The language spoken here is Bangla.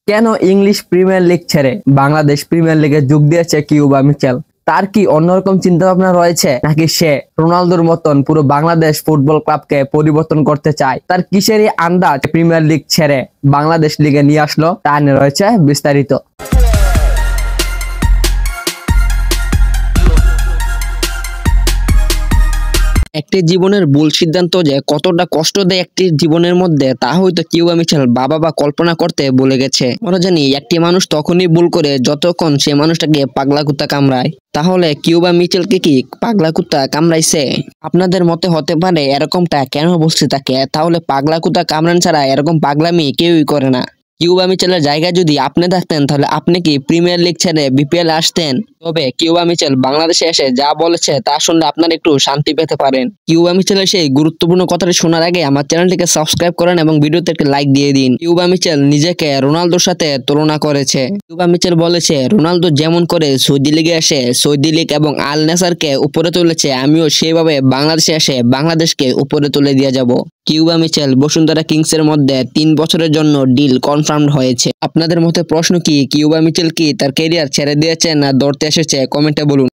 কেন ইংলিশ প্রিমিয়ার লিগ ছেড়ে বাংলাদেশ প্রিমিয়ার লিগে যোগ দিয়েছে কিউবা মিচেল? তার কি অন্যরকম চিন্তা ভাবনা রয়েছে, নাকি সে রোনালদোর মতন পুরো বাংলাদেশ ফুটবল ক্লাবকে পরিবর্তন করতে চায়? তার কিসেরই আন্দাজ প্রিমিয়ার লিগ ছেড়ে বাংলাদেশ লিগে নিয়ে আসলো, তা নিয়ে রয়েছে বিস্তারিত। একটি জীবনের ভুল সিদ্ধান্ত যে কতটা কষ্ট দেয় একটি জীবনের মধ্যে, তা হয়তো কিউবা মিচেল বাবা বা কল্পনা করতে ভুলে গেছে। আমরা জানি একটি মানুষ তখনই ভুল করে যতক্ষণ সে মানুষটাকে পাগলা কুত্তা কামড়ায়। তাহলে কিউবা মিচেলকে কি পাগলা কুত্তা কামড়াইছে? আপনাদের মতে হতে পারে এরকমটা কেন বলছে তাকে, তাহলে পাগলা কুত্তা কামড়ান ছাড়া এরকম পাগলামি কেউই করে না। কিউবা মিচেলের জায়গায় যদি আপনি থাকতেন তাহলে আপনি কি প্রিমিয়ার লিগ ছেড়ে বিপিএল আসতেন? তবে কিউবা মিচেল বাংলাদেশে এসে যা বলেছে তা শুনলে আপনারা একটু শান্তি পেতে পারেন। কিউবা মিচেলের সেই গুরুত্বপূর্ণ কথাটি শোনার আগে আমার চ্যানেলটিকে সাবস্ক্রাইব করেন এবং ভিডিওতে একটি লাইক দিয়ে দিন। কিউবা মিচেল নিজেকে রোনালদোর সাথে তুলনা করেছে। কিউবা মিচেল বলেছে, রোনালদো যেমন করে সৌদি লিগে এসে সৌদি লিগ এবং আল নাসরকে উপরে তুলেছে, আমিও সেইভাবে বাংলাদেশে এসে বাংলাদেশকে উপরে তুলে দিয়ে যাব। কিউবা মিচেল বসুন্ধরা কিংসের মধ্যে 3 বছরের জন্য ডিল কনফার্ম হয়েছে। আপনাদের মতে প্রশ্ন কি, কিউবা মিচেল কি তার ক্যারিয়ার ছেড়ে দিয়েছে না ধরতে এসেছে? কমেন্টে বলুন।